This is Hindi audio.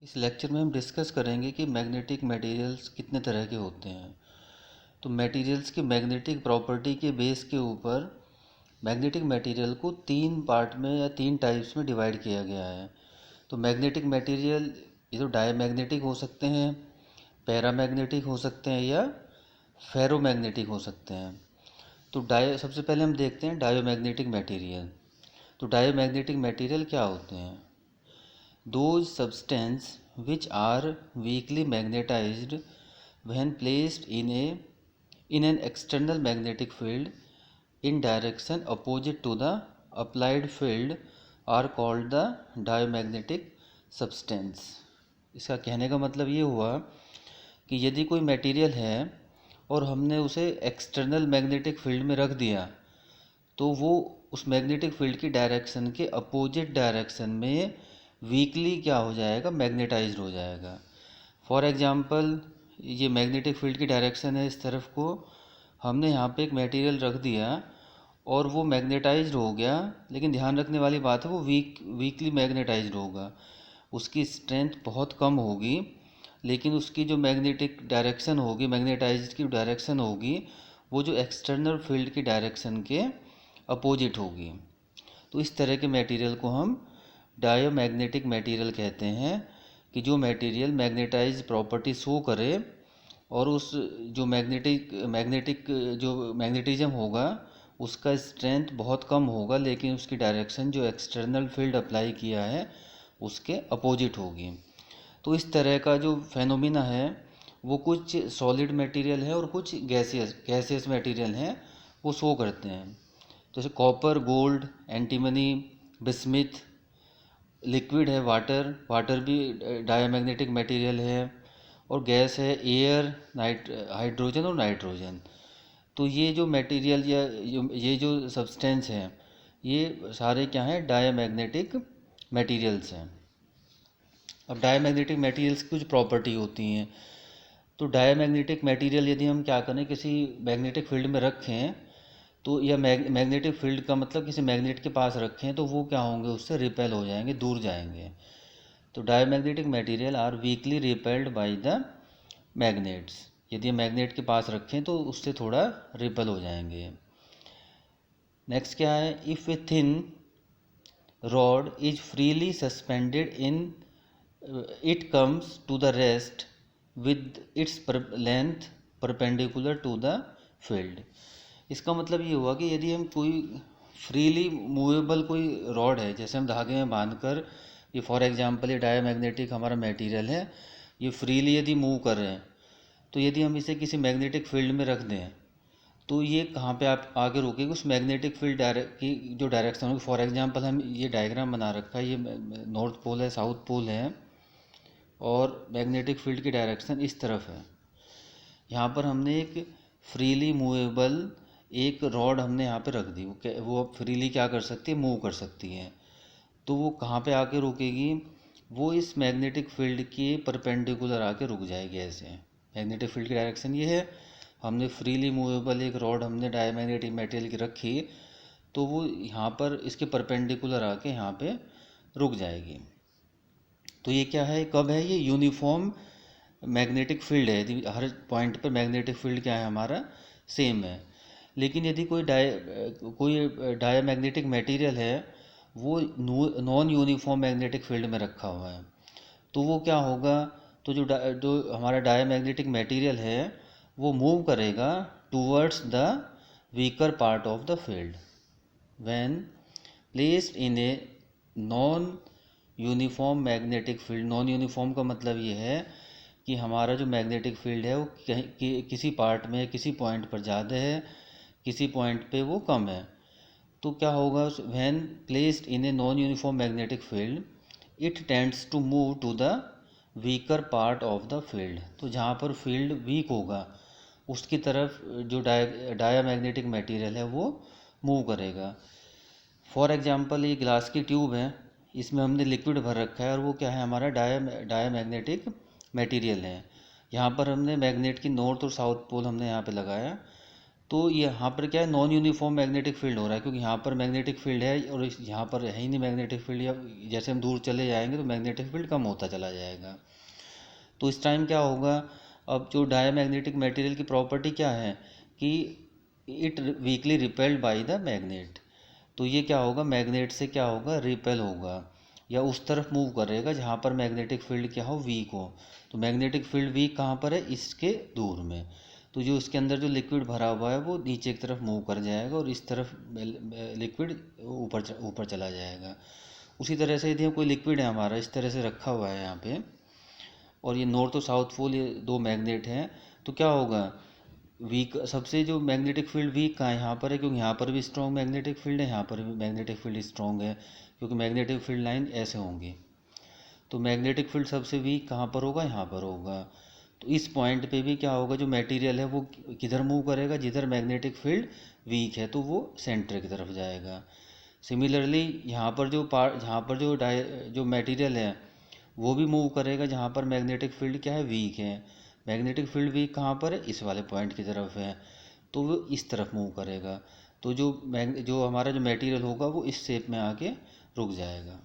इस लेक्चर में हम डिस्कस करेंगे कि मैग्नेटिक मटेरियल्स कितने तरह के होते हैं। तो मटेरियल्स की मैग्नेटिक प्रॉपर्टी के बेस के ऊपर मैग्नेटिक मटेरियल को तीन पार्ट में या तीन टाइप्स में डिवाइड किया गया है। तो मैग्नेटिक मटेरियल ये तो डायमैग्नेटिक हो सकते हैं, पैरामैग्नेटिक हो सकते हैं या फेरोमैग्नेटिक हो सकते हैं। तो सबसे पहले हम देखते हैं डायोमैग्नेटिक मटेरियल। तो डायोमैग्नेटिक मटेरियल क्या होते हैं? Those substances which are weakly magnetized when placed in an external magnetic field in direction opposite to the applied field are called the diamagnetic substance। इसका कहने का मतलब ये हुआ कि यदि कोई मटेरियल है और हमने उसे एक्सटर्नल मैग्नेटिक फील्ड में रख दिया तो वो उस मैग्नेटिक फील्ड की डायरेक्शन के अपोजिट डायरेक्शन में वीकली क्या हो जाएगा, मैग्नेटाइज्ड हो जाएगा। फॉर एग्जांपल ये मैग्नेटिक फील्ड की डायरेक्शन है इस तरफ को, हमने यहाँ पे एक मटेरियल रख दिया और वो मैग्नेटाइज्ड हो गया, लेकिन ध्यान रखने वाली बात है वो वीकली मैग्नेटाइज्ड होगा, उसकी स्ट्रेंथ बहुत कम होगी, लेकिन उसकी जो मैग्नेटिक डायरेक्शन होगी, मैग्नेटाइज्ड की डायरेक्शन होगी, वो जो एक्सटर्नल फील्ड की डायरेक्शन के अपोजिट होगी। तो इस तरह के मटेरियल को हम डायोमैग्नेटिक मटेरियल कहते हैं कि जो मटेरियल मैग्नेटाइज प्रॉपर्टी शो करे और उस जो मैग्नेटिक जो मैग्नेटिज्म होगा उसका स्ट्रेंथ बहुत कम होगा, लेकिन उसकी डायरेक्शन जो एक्सटर्नल फील्ड अप्लाई किया है उसके अपोजिट होगी। तो इस तरह का जो फेनोमिना है वो कुछ सॉलिड मटेरियल है और कुछ गैसियस मटेरियल हैं वो शो करते हैं। जैसे copper, gold, antimony, bismuth. Liquid है वाटर, वाटर भी डायमैग्नेटिक मटेरियल है। और गैस है एयर, हाइड्रोजन और नाइट्रोजन। तो ये जो मटेरियल या ये जो सब्सटेंस हैं ये सारे क्या हैं, डायमैग्नेटिक मटेरियल्स हैं। अब डायमैग्नेटिक मटेरियल्स की कुछ प्रॉपर्टी होती हैं। तो डायमैग्नेटिक मटेरियल यदि हम क्या करें, किसी मैग्नेटिक फील्ड में रखें तो यह मैग्नेटिक फील्ड का मतलब किसी मैग्नेट के पास रखें तो वो क्या होंगे, उससे रिपेल हो जाएंगे, दूर जाएंगे। तो diamagnetic material are weakly repelled by the magnets. यदि मैग्नेट के पास रखें तो उससे थोड़ा रिपेल हो जाएंगे। नेक्स्ट क्या है, if a thin rod is freely suspended in it comes to the rest with its length perpendicular to the field. इसका मतलब ये हुआ कि यदि हम कोई फ्रीली मूवेबल कोई रॉड है, जैसे हम धागे में बांधकर, ये फॉर एग्जांपल ये डायमैग्नेटिक हमारा मटेरियल है, ये फ्रीली यदि मूव कर रहे हैं, तो यदि हम इसे किसी मैग्नेटिक फील्ड में रख दें तो ये कहाँ पे आप आगे रुकेगी, उस मैग्नेटिक फील्ड की जो डायरेक्शन होगी। फॉर एग्जांपल हम ये डायग्राम बना रखा है, ये नॉर्थ पोल है, साउथ पोल है और मैग्नेटिक फील्ड की डायरेक्शन इस तरफ है। यहाँ पर हमने एक फ्रीली मूवेबल एक रॉड हमने यहाँ पे रख दी, वो फ्रीली क्या कर सकती है, मूव कर सकती है। तो वो कहाँ पे आके रुकेगी, वो इस मैग्नेटिक फील्ड के परपेंडिकुलर आके रुक जाएगी। ऐसे मैग्नेटिक फील्ड की डायरेक्शन ये है, हमने फ्रीली मूवेबल एक रॉड हमने डायमैग्नेटिक मटेरियल की रखी तो वो यहाँ पर इसके परपेंडिकुलर आके यहाँ पे रुक जाएगी। तो ये क्या है, कब है, ये यूनिफॉर्म मैग्नेटिक फील्ड है। यदि हर पॉइंट पर मैग्नेटिक फील्ड क्या है हमारा, सेम है। लेकिन यदि कोई डायमैग्नेटिक मटेरियल है वो नॉन यूनिफॉर्म मैग्नेटिक फील्ड में रखा हुआ है तो वो क्या होगा, तो जो हमारा डायमैग्नेटिक मटेरियल है वो मूव करेगा towards the weaker part of the field when placed in a non uniform magnetic field. Non uniform का मतलब ये है कि हमारा जो मैग्नेटिक फील्ड है वो किसी पार्ट में, किसी पॉइंट पर ज़्यादा है, किसी पॉइंट पे वो कम है। तो क्या होगा, when placed in a non uniform magnetic field it tends to move to the weaker part of the field. तो जहाँ पर फील्ड वीक होगा उसकी तरफ जो डायमैग्नेटिक मटेरियल है वो मूव करेगा। फॉर एग्जांपल ये ग्लास की ट्यूब है, इसमें हमने लिक्विड भर रखा है और वो क्या है, हमारा डायमैग्नेटिक मटेरियल है। यहाँ पर हमने मैग्नेट की नॉर्थ और साउथ पोल हमने यहाँ पे लगाया तो यहाँ पर क्या है, नॉन यूनिफॉर्म मैग्नेटिक फील्ड हो रहा है, क्योंकि यहाँ पर मैग्नेटिक फील्ड है और यहाँ पर है ही नहीं मैग्नेटिक फील्ड, या जैसे हम दूर चले जाएंगे तो मैग्नेटिक फील्ड कम होता चला जाएगा। तो इस टाइम क्या होगा, अब जो डायमैग्नेटिक मटेरियल की प्रॉपर्टी क्या है कि it weekly repelled by the magnet. तो ये क्या होगा, मैग्नेट से क्या होगा, रिपेल होगा या उस तरफ मूव करेगा जहाँ पर मैग्नेटिक फील्ड क्या हो, वीक हो। तो मैग्नेटिक फील्ड वीक कहाँ पर है, इसके दूर में। तो जो इसके अंदर जो लिक्विड भरा हुआ है वो नीचे की तरफ मूव कर जाएगा और इस तरफ लिक्विड ऊपर चला जाएगा। उसी तरह से यदि कोई लिक्विड है हमारा इस तरह से रखा हुआ है यहाँ पे, और ये नॉर्थ और साउथ पोल, ये दो मैग्नेट हैं, तो क्या होगा, वीक सबसे जो मैग्नेटिक फील्ड वीक कहाँ है, यहाँ पर है, क्योंकि यहाँ पर भी स्ट्रॉन्ग मैग्नेटिक फील्ड है, यहाँ पर भी मैग्नेटिक फील्ड स्ट्रॉन्ग है, क्योंकि मैग्नेटिक फील्ड लाइन ऐसे होंगी। तो मैग्नेटिक फील्ड सबसे वीक कहाँ पर होगा, यहाँ पर होगा। तो इस पॉइंट पे भी क्या होगा, जो मटेरियल है वो किधर मूव करेगा, जिधर मैग्नेटिक फील्ड वीक है तो वो सेंटर की तरफ जाएगा। सिमिलरली यहाँ पर जो पार्ट, यहाँ पर जो मटेरियल है वो भी मूव करेगा जहाँ पर मैग्नेटिक फील्ड क्या है, वीक है। मैग्नेटिक फील्ड वीक कहाँ पर है, इस वाले पॉइंट की तरफ है, तो वो इस तरफ मूव करेगा। तो जो हमारा जो मटेरियल होगा वो इस शेप में आके रुक जाएगा।